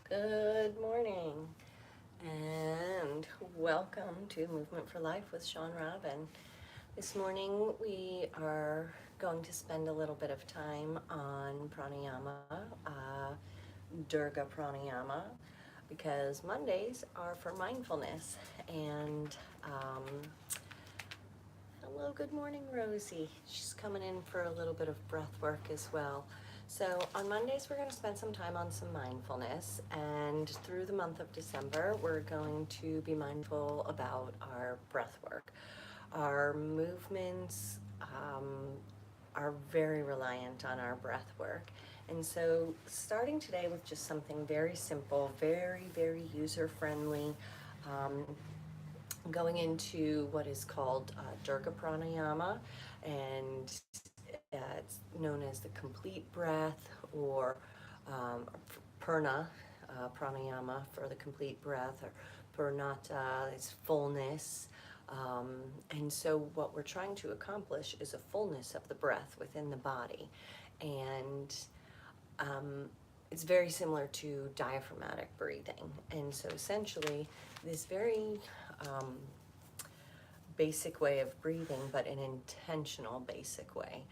Good morning and welcome to Movement for Life with Shawn Robin. This morning we are going to spend a little bit of time on pranayama, Dirgha pranayama, because Mondays are for mindfulness. And hello, good morning, Rosie. She's coming in for a little bit of breath work as well. So on Mondays, we're going to spend some time on some mindfulness, and through the month of December, we're going to be mindful about our breath work. Our movements are very reliant on our breath work. And so starting today with just something very simple, very user-friendly, um, going into what is called Dirgha Pranayama, and it's known as the complete breath, or Purna Pranayama for the complete breath, or Purnata is fullness. And so what we're trying to accomplish is a fullness of the breath within the body. And it's very similar to diaphragmatic breathing. And so essentially, this very basic way of breathing, but an intentional basic way.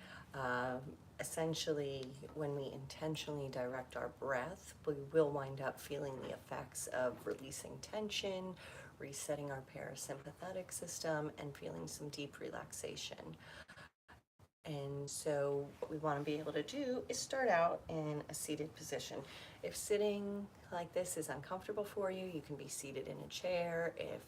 Essentially, when we intentionally direct our breath, we will wind up feeling the effects of releasing tension, resetting our parasympathetic system, and feeling some deep relaxation. And so what we want to be able to do is start out in a seated position. If sitting like this is uncomfortable for you, you can be seated in a chair. If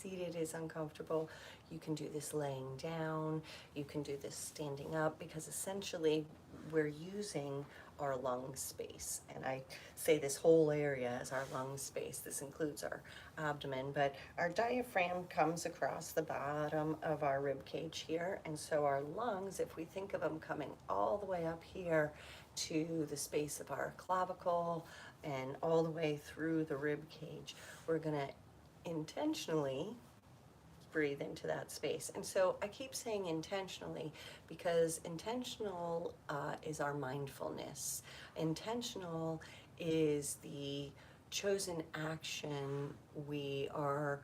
seated is uncomfortable, you can do this laying down. You can do this standing up, because essentially we're using our lung space. And I say this whole area as our lung space. This includes our abdomen, but our diaphragm comes across the bottom of our rib cage here. And so our lungs, if we think of them coming all the way up here to the space of our clavicle and all the way through the rib cage, we're going to intentionally breathe into that space. And so I keep saying intentionally, because intentional is our mindfulness. Intentional is the chosen action we are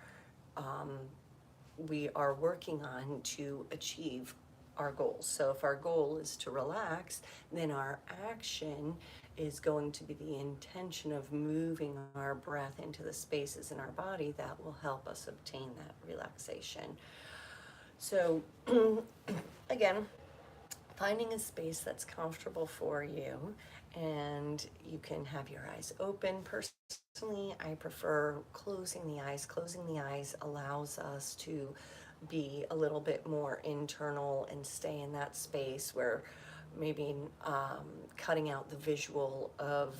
working on to achieve our goals. So if our goal is to relax, then our action is going to be the intention of moving our breath into the spaces in our body that will help us obtain that relaxation. So again, finding a space that's comfortable for you, and you can have your eyes open. Personally, I prefer closing the eyes. Closing the eyes allows us to be a little bit more internal and stay in that space where maybe cutting out the visual of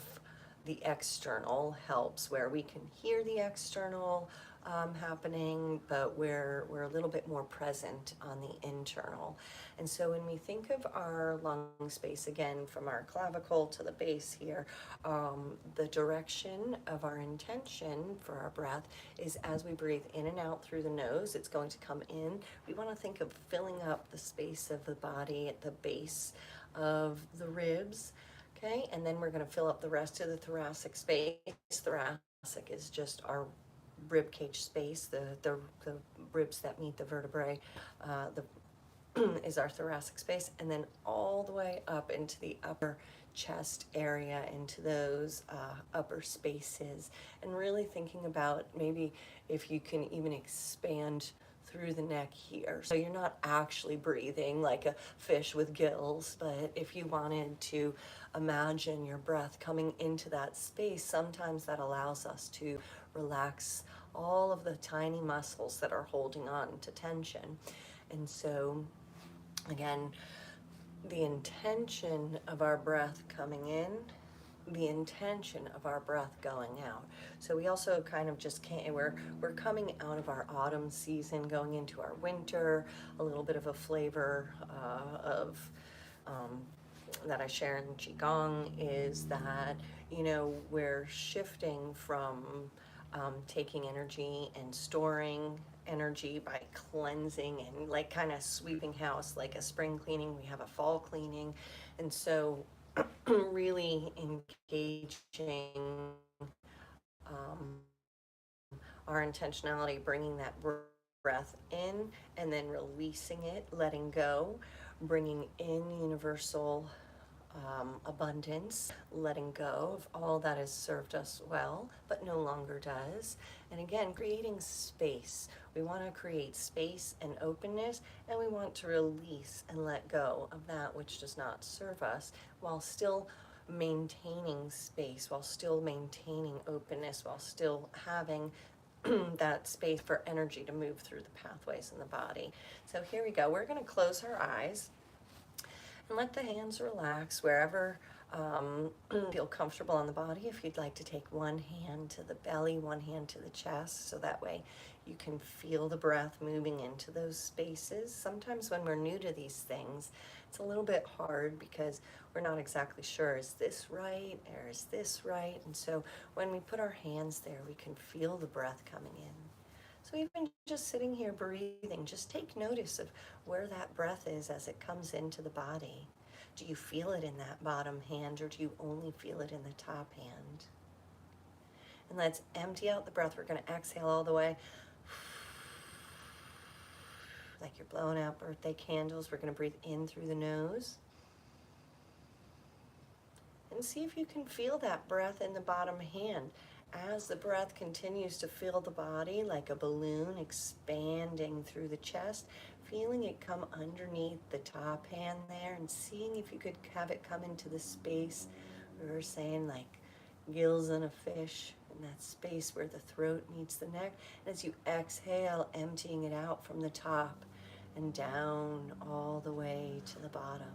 the external helps, where we can hear the external happening, but we're a little bit more present on the internal. And so when we think of our lung space, again, from our clavicle to the base here, the direction of our intention for our breath is, as we breathe in and out through the nose, it's going to come in. We want to think of filling up the space of the body at the base of the ribs. Okay, and then we're going to fill up the rest of the thoracic space. Thoracic is just our rib cage space, the ribs that meet the vertebrae, is our thoracic space, and then all the way up into the upper chest area, into those upper spaces, and really thinking about maybe if you can even expand through the neck here. So you're not actually breathing like a fish with gills, but if you wanted to imagine your breath coming into that space, sometimes that allows us to relax all of the tiny muscles that are holding on to tension. And so, again, the intention of our breath coming in, the intention of our breath going out. So we also kind of just can't, we're coming out of our autumn season, going into our winter, a little bit of a flavor of that I share in Qigong is that, we're shifting from taking energy and storing energy by cleansing and like kind of sweeping house, like a spring cleaning, we have a fall cleaning. And so really engaging our intentionality, bringing that breath in and then releasing it, letting go, bringing in universal abundance, letting go of all that has served us well but no longer does. And again, creating space. We want to create space and openness, and we want to release and let go of that which does not serve us, while still maintaining space, while still maintaining openness, while still having that space for energy to move through the pathways in the body. So here we go. We're going to close our eyes and let the hands relax wherever feel comfortable on the body. If you'd like to take one hand to the belly, one hand to the chest, so that way you can feel the breath moving into those spaces. Sometimes when we're new to these things, it's a little bit hard because we're not exactly sure, is this right or is this right? And so when we put our hands there, we can feel the breath coming in. So even just sitting here breathing, just take notice of where that breath is as it comes into the body. Do you feel it in that bottom hand, or do you only feel it in the top hand? And let's empty out the breath. We're going to exhale all the way. Like you're blowing out birthday candles. We're going to breathe in through the nose. And see if you can feel that breath in the bottom hand. As the breath continues to fill the body like a balloon expanding through the chest, feeling it come underneath the top hand there and seeing if you could have it come into the space, we were saying, like gills on a fish, in that space where the throat meets the neck. And as you exhale, emptying it out from the top and down all the way to the bottom.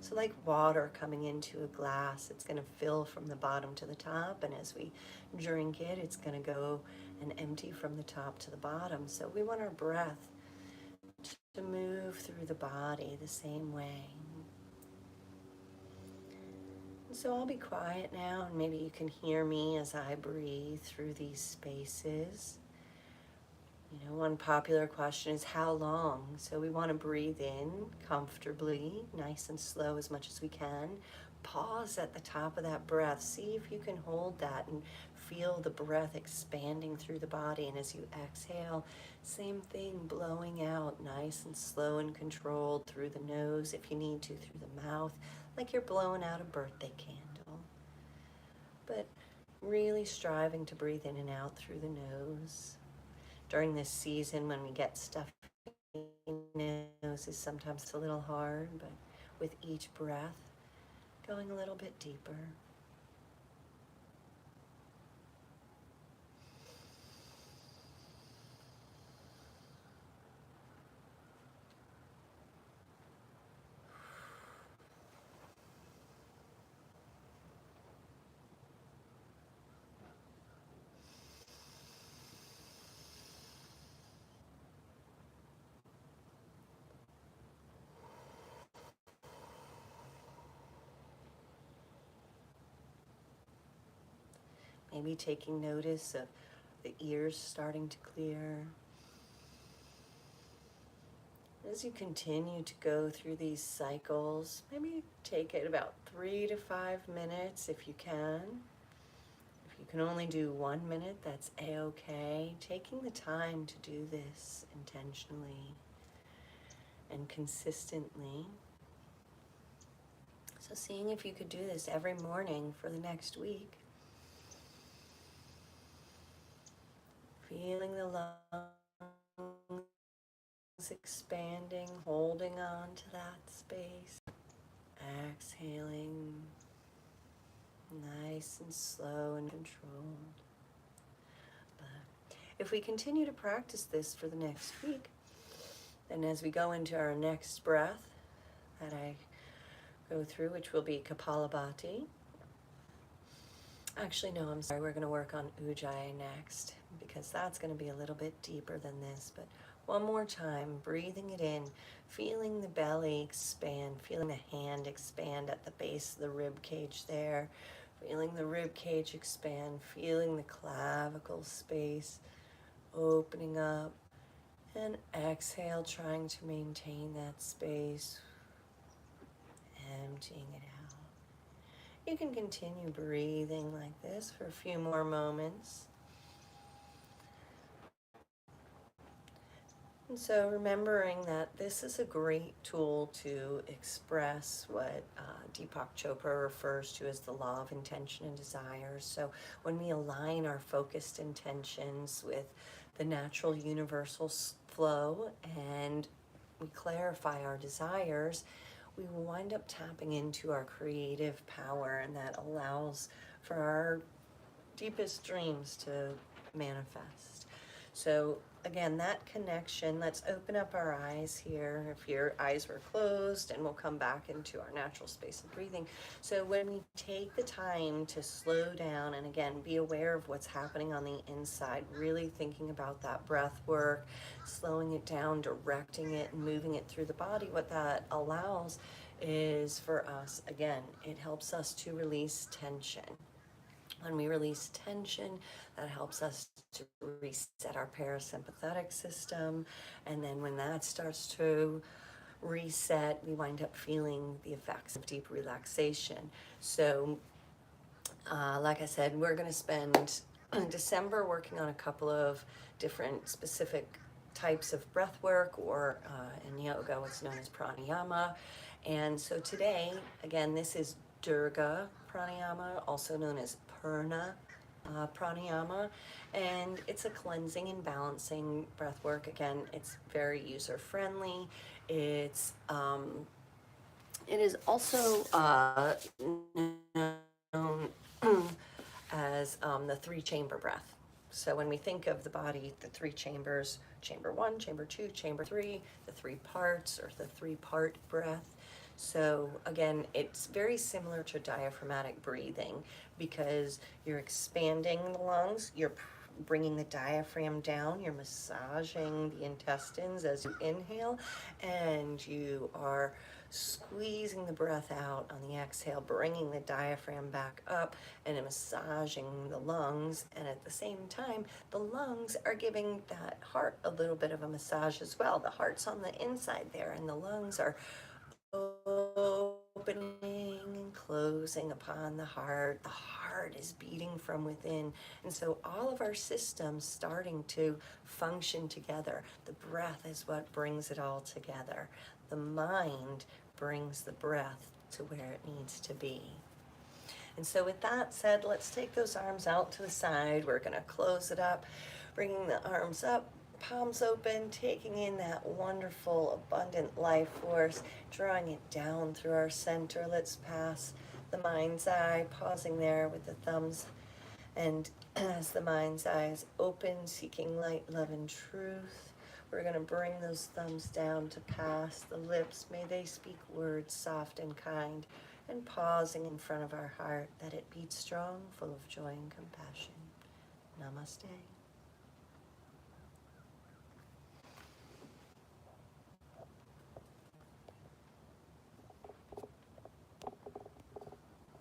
So like water coming into a glass, it's going to fill from the bottom to the top, and as we drink it, it's going to go and empty from the top to the bottom. So we want our breath to move through the body the same way. And so I'll be quiet now, and maybe you can hear me as I breathe through these spaces. You know, one popular question is how long? So we want to breathe in comfortably, nice and slow as much as we can. Pause at the top of that breath. See if you can hold that and feel the breath expanding through the body. And as you exhale, same thing, blowing out nice and slow and controlled through the nose, if you need to, through the mouth, like you're blowing out a birthday candle. But really striving to breathe in and out through the nose. During this season, when we get stuffy noses, sometimes it's a little hard, but with each breath, going a little bit deeper. Maybe taking notice of the ears starting to clear. As you continue to go through these cycles, maybe take it about 3 to 5 minutes if you can. If you can only do 1 minute, that's a-okay. Taking the time to do this intentionally and consistently. So seeing if you could do this every morning for the next week. Feeling the lungs expanding, holding on to that space. Exhaling, nice and slow and controlled. But if we continue to practice this for the next week, then as we go into our next breath that I go through, which will be Kapalabhati. Actually, no, I'm sorry, we're going to work on Ujjayi next, because that's going to be a little bit deeper than this. But one more time, breathing it in, feeling the belly expand, feeling the hand expand at the base of the rib cage there, feeling the rib cage expand, feeling the clavicle space opening up, and exhale, trying to maintain that space, emptying it out. You can continue breathing like this for a few more moments. And so remembering that this is a great tool to express what Deepak Chopra refers to as the law of intention and desire. So when we align our focused intentions with the natural universal flow and we clarify our desires, we will wind up tapping into our creative power, and that allows for our deepest dreams to manifest. So again, that connection, let's open up our eyes here. If your eyes were closed, and we'll come back into our natural space of breathing. So when we take the time to slow down and again, be aware of what's happening on the inside, really thinking about that breath work, slowing it down, directing it, and moving it through the body, what that allows is for us, again, it helps us to release tension. When we release tension, that helps us to reset our parasympathetic system. And then when that starts to reset, we wind up feeling the effects of deep relaxation. So, like I said, we're going to spend December working on a couple of different specific types of breath work, or in yoga, what's known as pranayama. And so today, again, this is Dirgha pranayama, also known as pranayama, and it's a cleansing and balancing breath work. Again, it's very user friendly. It is also known as the three-chamber breath. So when we think of the body, the three chambers, chamber 1, chamber 2, chamber 3, the three parts, or the three-part breath. So again, it's very similar to diaphragmatic breathing because you're expanding the lungs, you're bringing the diaphragm down, you're massaging the intestines as you inhale, and you are squeezing the breath out on the exhale, bringing the diaphragm back up and massaging the lungs. And at the same time, the lungs are giving that heart a little bit of a massage as well. The heart's on the inside there, and the lungs are opening and closing upon the heart. The heart is beating from within. And so all of our systems starting to function together. The breath is what brings it all together. The mind brings the breath to where it needs to be. And so with that said, let's take those arms out to the side. We're going to close it up, bringing the arms up, palms open, taking in that wonderful, abundant life force, drawing it down through our center. Let's pass the mind's eye, pausing there with the thumbs. And as the mind's eye is open, seeking light, love, and truth, we're going to bring those thumbs down to pass the lips. May they speak words soft and kind, and pausing in front of our heart, that it beats strong, full of joy and compassion. Namaste.